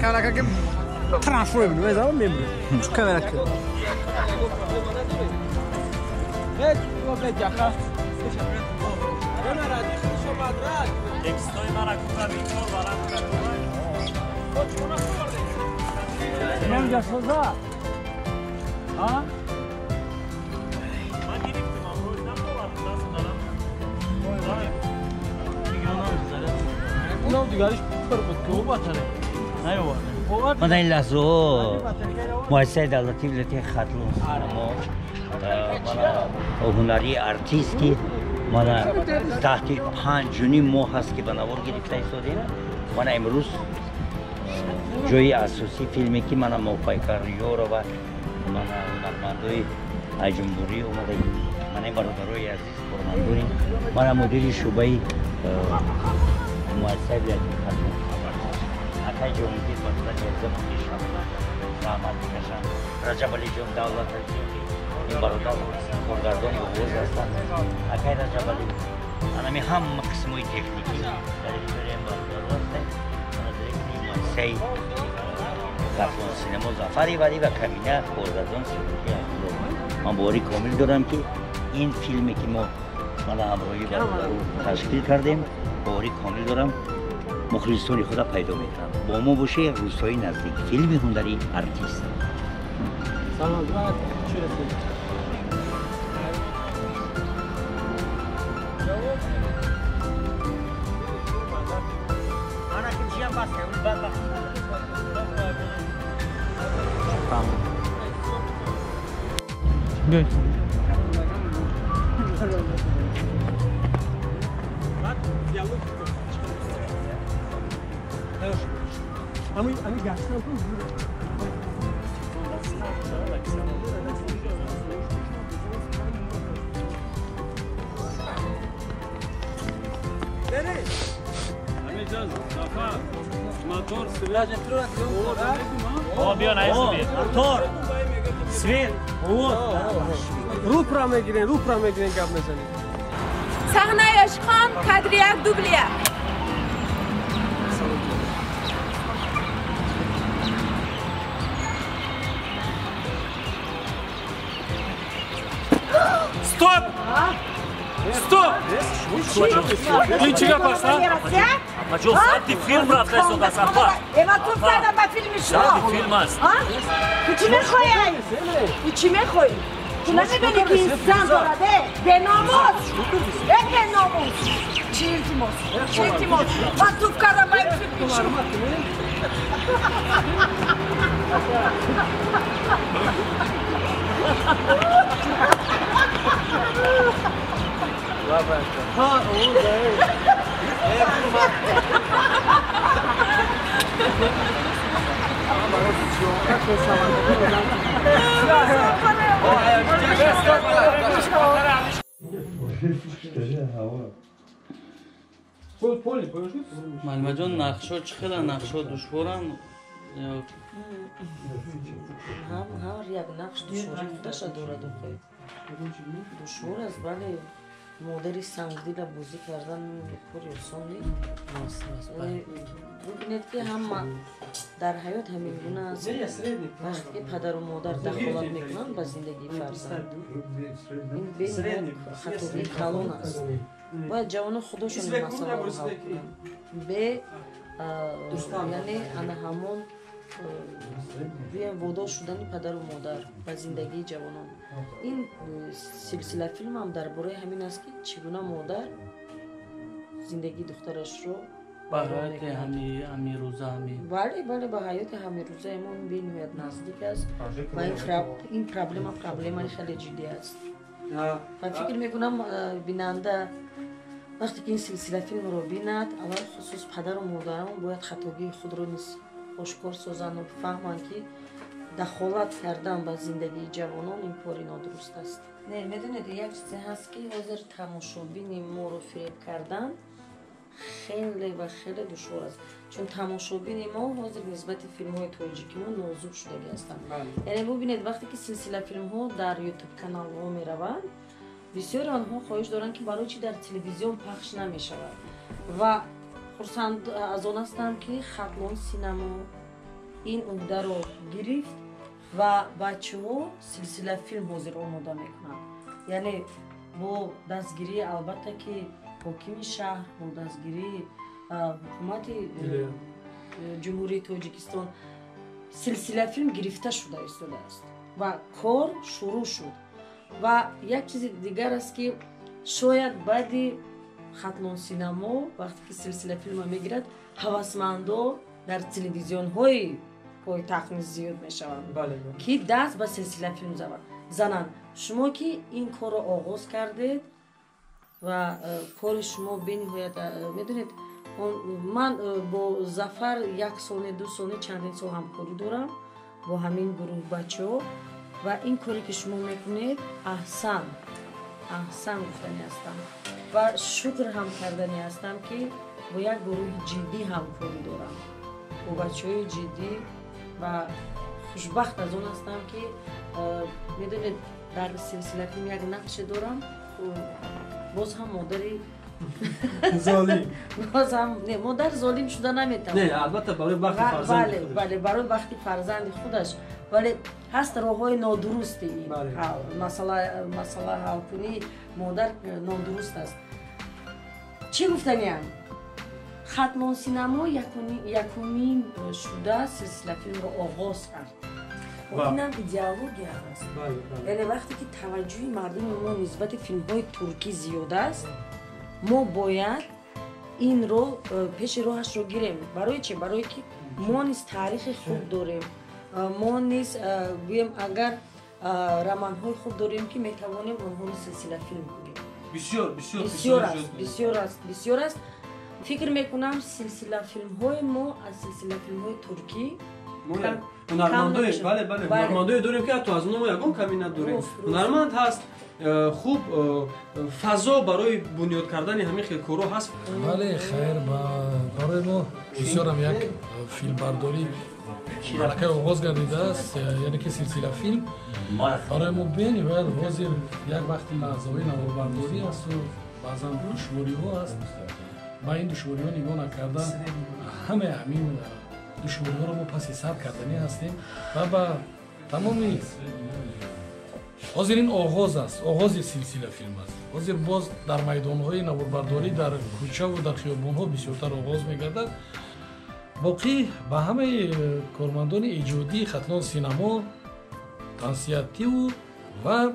камера که ترانسفور می‌کنه مثلا می‌بره چه کامera که هیچ وقت جاها انا راضي شو بدرات تکستای مرا کوتاهی چهار برام کرد نمی‌جا سوزا ها من گرفتم امروز نمی‌دونم دست دارم اونم دیگرش پر بود که او باتره ما در این لحظه مؤسسه دولتی ولایت خطلون سینما هنری آرتیستی ما تحت 5.5 ماه هست که به نوار گرفته ایستادیم. من امروز جای اساسی فیلمی که من موفق ریو و من هنرمندای جمهوری اومده من برادرای عزیز برمندوریم. من مدیر شعبه مؤسسه ولایت خطلون اکای جمهوری بسیار زمان میشم زحمت میکشم. رجب علی جون دولت این برادر کارگردان بزرگ هستند. اکای رجب علی انا هم قسمای تکنیکی دایرکتور این برادر هستند. من دایرکتور مؤسسه خطلون سینما ظفری ولی و کمینه کارگردان سینمایی هستند. من باوری کامل دارم که این فیلمی که ما همراهی برادر تشکیل کردیم باوری کامل دارم مخلصانی خدا پیدا میکنم. با ما باشه یک روستایی نزدیک فیلم هنری آرتیست. سلام بعد چی رسید انا که چیم بس که بعد Good. Ami gerçekten Nereye? Amcan, Safa, motor, silah بیا نایستی موتور سویر رو میگیرین گپ میزنید صحنه عشقان کادر 1 دوبل 1 Стоп! Стоп! Ты чего пошла? Мачо, садди фильм рафтай сюда, Сафа. تو زدم با فیلم شما Садди фильм است. تو چی میخوایی؟ تو چی میخوایی؟ تو نمیدونی که این زن دارده؟ به ناموس به ناموس چی التماس؟ من توف کردم با این فیلم شما ها اون Malmajon naqsho chiqadi, naqsho dushvoran هر یک نقش دشواری خودش دارد و خیلی دشوار است ولی مادری سنگدل بازی کردن کاری آسان نیست. ببینید که هم در حیات همین گونه است. وقتی که پدر و مادر دخالت میکنند به زندگی فرزند این بین خطوبی کلان است. باید جوان خودشون این مسئله رو حل کنند به یعنی انا همون وادار شدن پدر و مادر و زندگی جوانان. این سلسله فیلم هم درباره همین است که چگونه مادر زندگی دخترش رو برای همین روزا بله به حیات همین روزا همون به نهایت نزدیک است و این پرابلم خیلی جدی است و فکر میکنم بیننده وقتی که این سلسله فیلم رو بیند اول خصوص پدر و مادران باید خطاگی خود رو آشکار سازند و بفهمند که دخالت کردن به زندگی جوانان این کاری نادرست است. نه میدونید یک چیزی هست که حاضر تماشابین ما رو فریب کردن خیلی و خیلی دشوار است چون تماشابین ما حاضر نسبت فیلم های تاجیکی ما نازک شده هستند. یعنی ببینید وقتی که سلسله فیلم ها در یوتیوب کانال ها می روند بسیار آنها خواهش دارند که برای چی در تلویزیون پخش نمی شود و خرسند از آن هستم که خطلون سینما این عهده رو گرفت و بچه‌ها سلسله فیلم حاضر آماده میکنند. یعنی با دستگیری البته که حاکم شهر با دستگیری حکومت جمهوری تاجیکستان سلسله فیلم گرفته شده است و کار شروع شد. و یک چیز دیگر است که شاید بعد ختنان سینما وقتی که سلسله فیلم میگیرد هوسمندا در تلویزیون های پایتخت زیاد میشوند که دست به سلسله فیلم زنند. شما که این کار رو آغاز کردید و کار شما بنهایت میدونید من با ظفر 1 سال 2 سال چندین سال همکاری دارم با همین گروه بچه‌ها و این کاری که شما میکنید احسن گفتنی هستم و شکر هم کردنی هستم که با یک گروه جدی همکاری دارم با بچه‌های جدی و خوشبخت از اون هستم که میدونید در سلسله فیلم یک نقش دارم باز هم مادری ظالم باز هم نه مادر ظالم شده نمیتونه نه البته برای وقت فرزند بله برای وقتی فرزند خودش ولی هست راههای نادرستی مسئله حل کنی مادر نادرست است. چی گفتنیم؟ ختنان سینما یکمین شده سلسله فیلم رو آغاز کرد و این هم ایدئولوژی است. یعنی وقتی که توجه مردم ما نسبت فیلم های ترکی زیاد است ما باید این رو پیش راهش رو گیریم. برای چه؟ برای که ما نیز تاریخ خوب داریم، ما نیز بیم اگر رمان‌های خوب داریم که میتوانیم آنها رو سلسله فیلم کنیم. بسیار است. فکر میکنم سلسله فیلم های ما از سلسله فیلم های ترکی هنرمندای داریم که حتی از اونها ما یکم کمی نداریم. هنرمند هست خوب فضا برای بنیاد کردن همین خیلی کارو هست. بله خیر برای ما بسیار هم یک فیلم برداری ملکه آغاز گردیده است یعنی که سلسله فیلم برای ما بینی باید حاضر یک وقتی لحظه‌های نوآورداری است و بعضا دشواری ها هست. با این دشواری ها نگاه نکردن همه همین دشواری ها رو ما پس حساب کردنی هستیم و با تمامی حاضر این آغاز است، آغاز سلسله فیلم است. حاضر باز در میدان های نوآورداری در کوچه و در خیابان ها بسیارتر آغاز میگردد. باقی با همه کارمندان ایجادی ختنان سینما تنسیتی و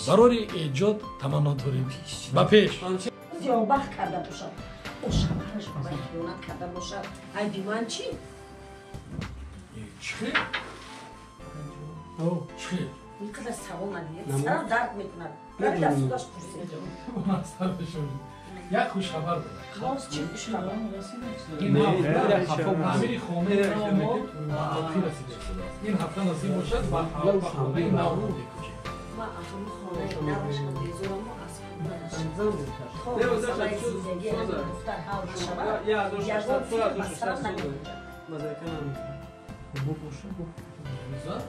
برای ایجاد تمنا داریم با پیش زیابخت کرده باشد او شمارش باید خیانت کرده باشد عیبی من چی؟ چی؟ چی؟ اینقدر سوال ندید سرم درد میکند برای در سوداش پرسید یک خوش خبر بود. خلاص چی خوش خبر؟ این هفته امیر خامنه‌ای ما آخر رسیده. این هفته نصیب باشد و خبری نورو بکشه. ما اخم خانه نباشم دیزورم ما اصلا خب مسئله زندگی دختر حال شبه یگان فیلم مسئله نمی‌کنه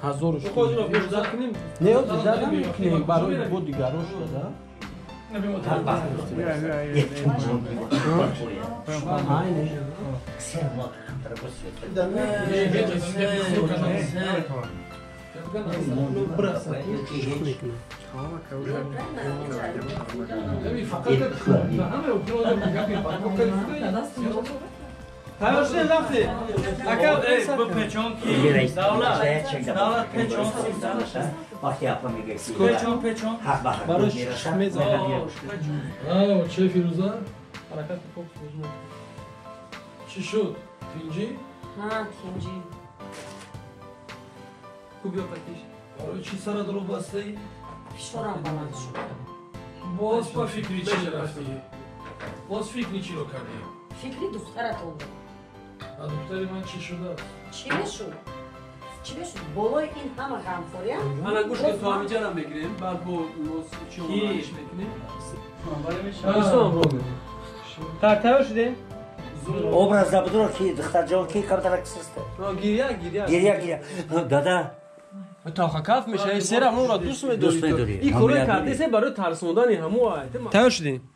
هزارش نه دیگر نمی‌کنیم برای بود دیگران شده تمام شد رفتی. اگر بپیچون کی دولت پیچون وقتی اپا میگه پیچون براش میزنه. چه فیروزه؟ حرکت خوب چی شد؟ تینجی؟ تینجی خوب یا پتیش برای چی سر درو بسته؟ فشارم بلند شد. باز با فکری چی رفتی؟ باز فکری چی رو کردی؟ فکری دخترت بود. دختری من چی شده؟ چی بشد؟ بالای این همه غمخوری هم؟ من گوش که تو همیجان هم بگیریم بعد با چی اومدش میکنیم؟ ترتیب شده؟ образ забудро ки духтарҷон ки камтараксист гирия дада تاخکاف میشه سر همون را دوست میداری این کارو کردی سه برای ترسوندن همو آیت تمام شدیم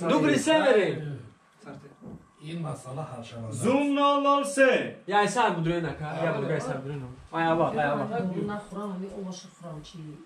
دو گریسه بریم این مسئله حل شود. زوم نالال سه. یا سر بدرین نکه. یا بدرین سر بدرین. آیا با. من نخورم همین اوماش خورم چی.